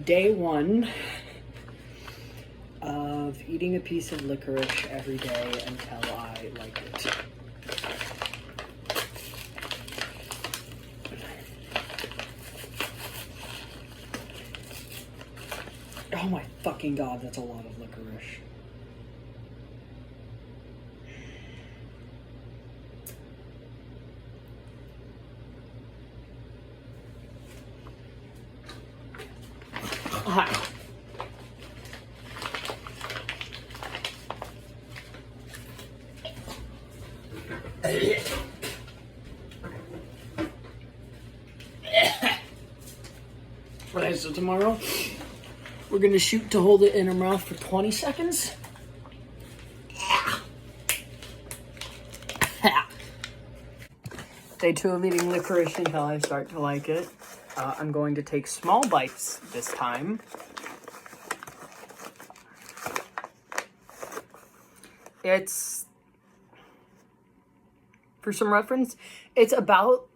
Day one of eating a piece of licorice every day until I like it. Oh my fucking god, that's a lot of licorice. Hi. Alright, so tomorrow we're gonna shoot to hold it in our mouth for 20 seconds. Day 2 of eating licorice until I start to like it. I'm going to take small bites this time. It's, for some reference, it's about,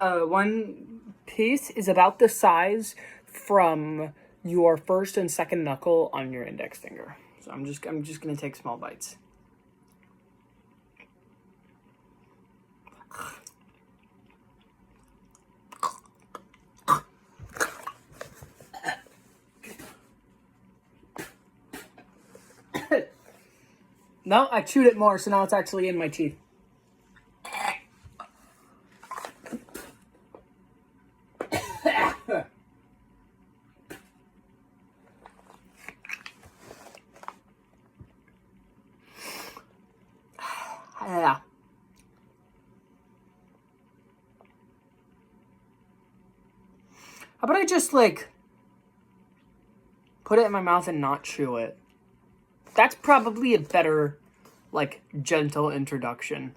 one piece is about the size from your first and second knuckle on your index finger. So I'm just gonna take small bites. No, I chewed it more, so now it's actually in my teeth. Yeah. How about I just, like, put it in my mouth and not chew it? That's probably a better, like, gentle introduction.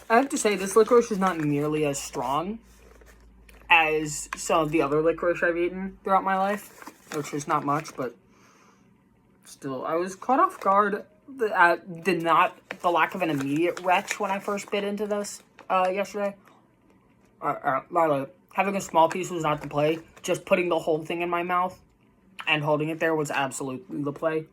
I have to say, this licorice is not nearly as strong as some of the other licorice I've eaten throughout my life, which is not much, but still, I was caught off guard at the lack of an immediate retch when I first bit into this yesterday. Having a small piece was not the play. Just putting the whole thing in my mouth and holding it there was absolutely the play.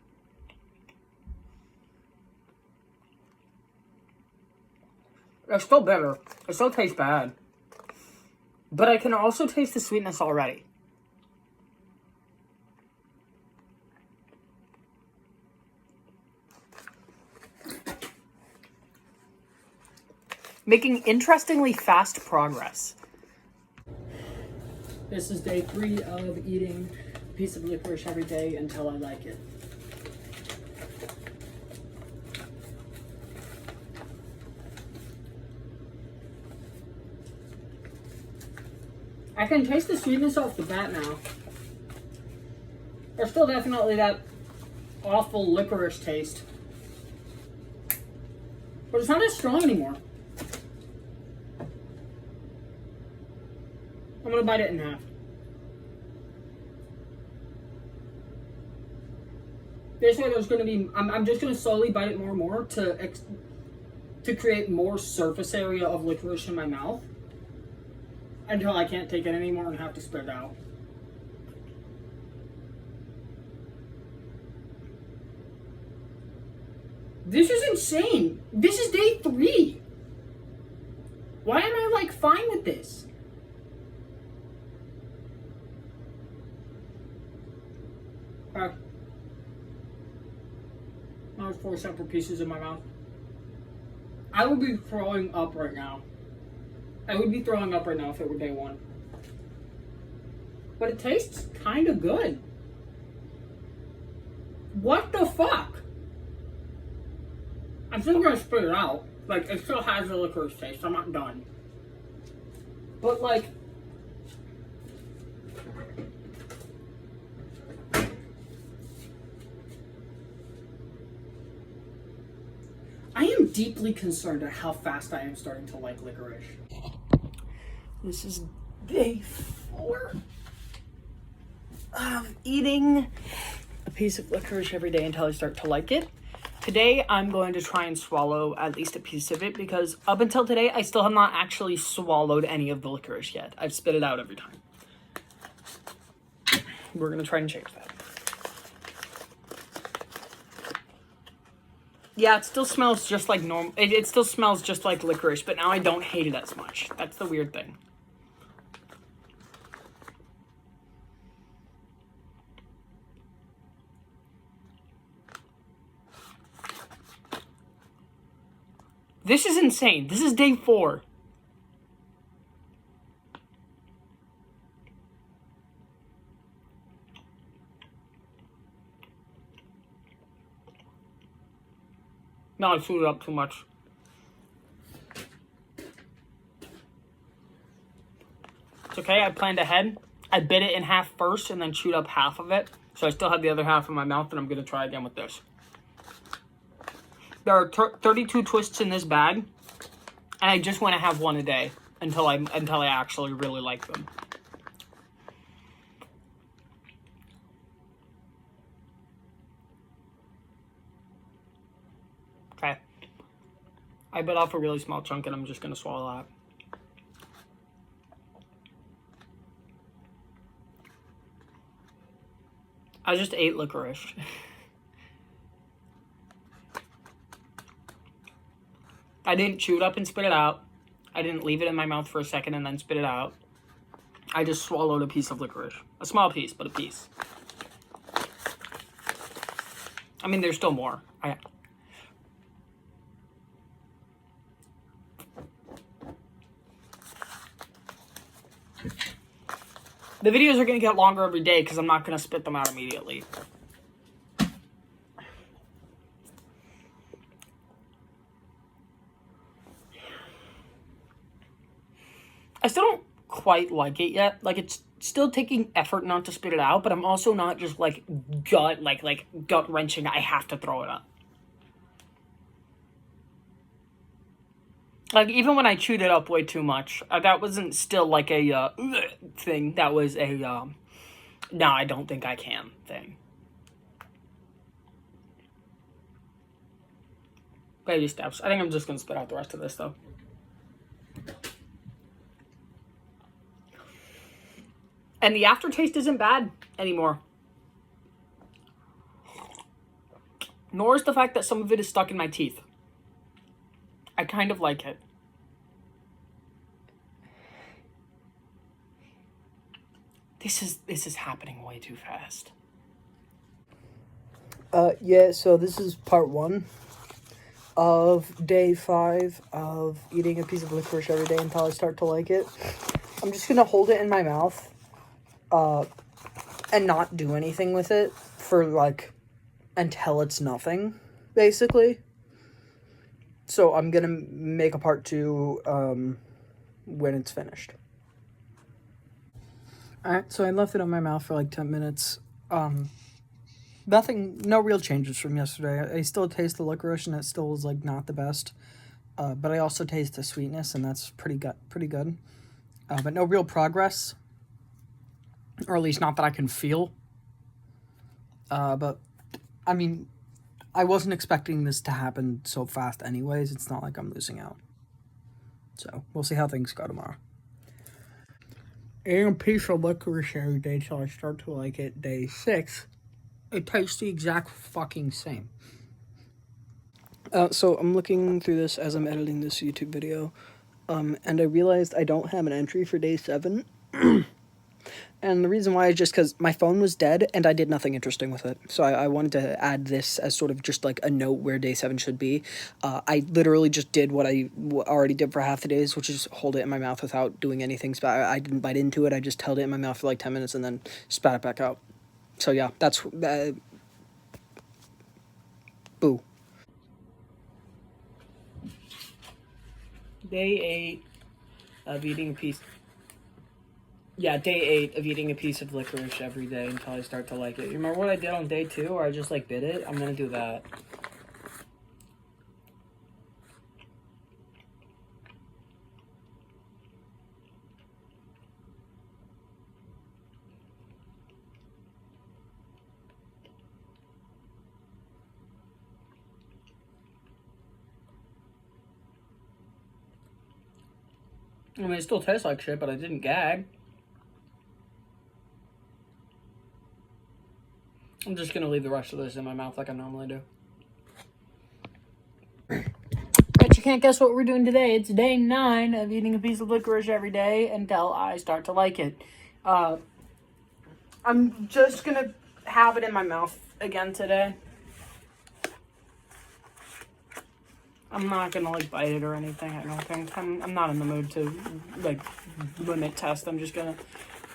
It's still bitter. It still tastes bad. But I can also taste the sweetness already. Making interestingly fast progress. This is day 3 of eating a piece of licorice every day until I like it. I can taste the sweetness off the bat now. There's still definitely that awful licorice taste. But it's not as strong anymore. I'm gonna bite it in half. Basically, there's gonna be. I'm just gonna slowly bite it more and more to create more surface area of licorice in my mouth until I can't take it anymore and have to spit it out. This is insane. This is day 3. Why am I like fine with this? Now there's 4 separate pieces in my mouth. I would be throwing up right now. I would be throwing up right now if it were day 1. But it tastes kind of good. What the fuck? I'm still gonna spit it out. Like, it still has the licorice taste. I'm not done. But, like, I am deeply concerned at how fast I am starting to like licorice. This is day 4 of eating a piece of licorice every day until I start to like it. Today, I'm going to try and swallow at least a piece of it because up until today, I still have not actually swallowed any of the licorice yet. I've spit it out every time. We're going to try and change that. Yeah, it still smells just like normal. It still smells just like licorice, but now I don't hate it as much. That's the weird thing. This is insane. This is day 4. No, I chewed it up too much. It's okay, I planned ahead. I bit it in half first and then chewed up half of it. So I still have the other half in my mouth, and I'm going to try again with this. There are 32 twists in this bag, and I just want to have one a day until I actually really like them. Okay. I bit off a really small chunk, and I'm just going to swallow that. I just ate licorice. I didn't chew it up and spit it out. I didn't leave it in my mouth for a second and then spit it out. I just swallowed a piece of licorice. A small piece, but a piece. I mean, there's still more. The videos are going to get longer every day because I'm not going to spit them out immediately. I still don't quite like it yet. Like, it's still taking effort not to spit it out, but I'm also not just, like, gut-wrenching. I have to throw it up. Like, even when I chewed it up way too much, that wasn't still, like, a, thing. That was a, no, I don't think I can thing. Baby steps. I think I'm just gonna spit out the rest of this, though. And the aftertaste isn't bad anymore. Nor is the fact that some of it is stuck in my teeth. I kind of like it. This is happening way too fast. Yeah, so this is part 1 of day 5 of eating a piece of licorice every day until I start to like it. I'm just gonna hold it in my mouth, and not do anything with it for, like, until it's nothing, basically. So I'm gonna make a part 2, when it's finished. Alright, so I left it in my mouth for like 10 minutes. No real changes from yesterday. I still taste the licorice, and it still was, like, not the best. But I also taste the sweetness, and that's pretty good. But no real progress. Or at least not that I can feel. But, I mean, I wasn't expecting this to happen so fast anyways. It's not like I'm losing out. So, we'll see how things go tomorrow. Eating a piece of licorice every day till I start to like it, day 6, it tastes the exact fucking same. So I'm looking through this as I'm editing this YouTube video, and I realized I don't have an entry for day 7. And the reason why is just because my phone was dead and I did nothing interesting with it. So I wanted to add this as sort of just like a note where day 7 should be. I literally just did what I already did for half the days, which is hold it in my mouth without doing anything. I didn't bite into it. I just held it in my mouth for like 10 minutes and then spat it back out. So yeah, that's... boo. Day 8 of eating a piece... Yeah, day 8 of eating a piece of licorice every day until I start to like it. You remember what I did on day 2 where I just, like, bit it? I'm gonna do that. I mean, it still tastes like shit, but I didn't gag. I'm just gonna leave the rest of this in my mouth like I normally do. But you can't guess what we're doing today. It's day 9 of eating a piece of licorice every day until I start to like it. I'm just gonna have it in my mouth again today. I'm not gonna like bite it or anything. I don't think I'm not in the mood to like limit test. I'm just gonna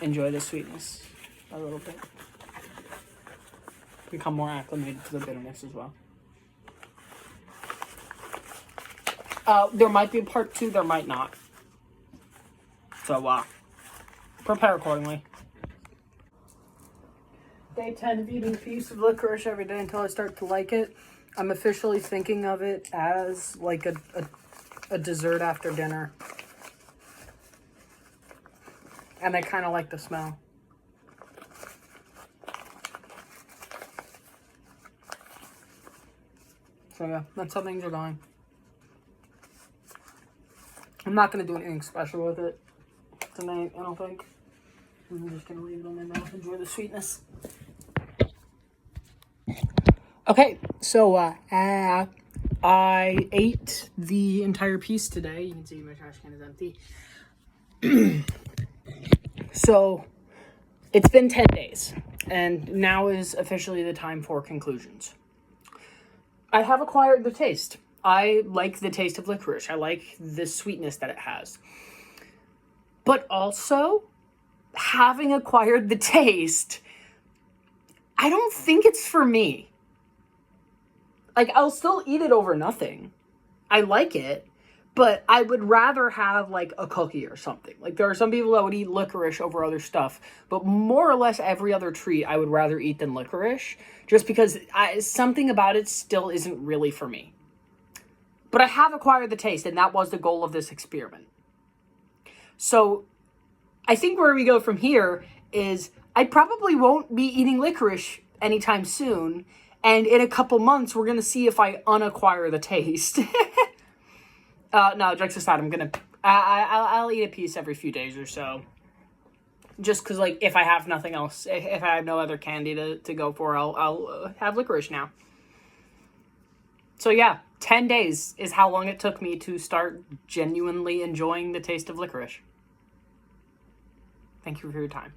enjoy the sweetness a little bit. Become more acclimated to the bitterness as well. There might be a part 2. There might not. So prepare accordingly. Day 10 of eating a piece of licorice every day until I start to like it. I'm officially thinking of it as like a dessert after dinner. And I kind of like the smell. So yeah, that's how things are going. I'm not going to do anything special with it tonight, I don't think. I'm just going to leave it in my mouth, enjoy the sweetness. Okay, so I ate the entire piece today. You can see my trash can is empty. So it's been 10 days, and now is officially the time for conclusions. I have acquired the taste. I like the taste of licorice. I like the sweetness that it has. But also, having acquired the taste, I don't think it's for me. Like, I'll still eat it over nothing. I like it, but I would rather have, like, a cookie or something. Like, there are some people that would eat licorice over other stuff, but more or less every other treat I would rather eat than licorice, just because something about it still isn't really for me. But I have acquired the taste, and that was the goal of this experiment. So, I think where we go from here is I probably won't be eating licorice anytime soon, and in a couple months, we're going to see if I unacquire the taste. No, jokes aside, I'll eat a piece every few days or so. Just because, like, if I have nothing else, if I have no other candy to go for, I'll have licorice now. So yeah, 10 days is how long it took me to start genuinely enjoying the taste of licorice. Thank you for your time.